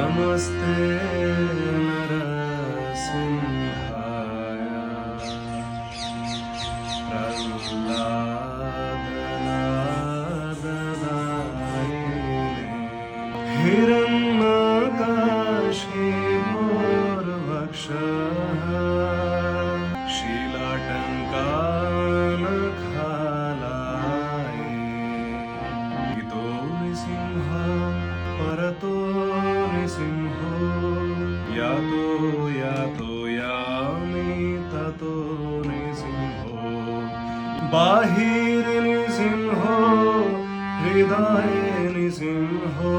नमस्ते नरसिंहाय प्रह्लादनाददायिने हिरण्यकाशीर्मोर्वक्षः शीलाटङ्कानखालाय इतो नृसिंह परतो नृसिंहो यातो यातो यामि ततो नृसिंहो बाहिर्नृसिंहो हृदये नृसिंहो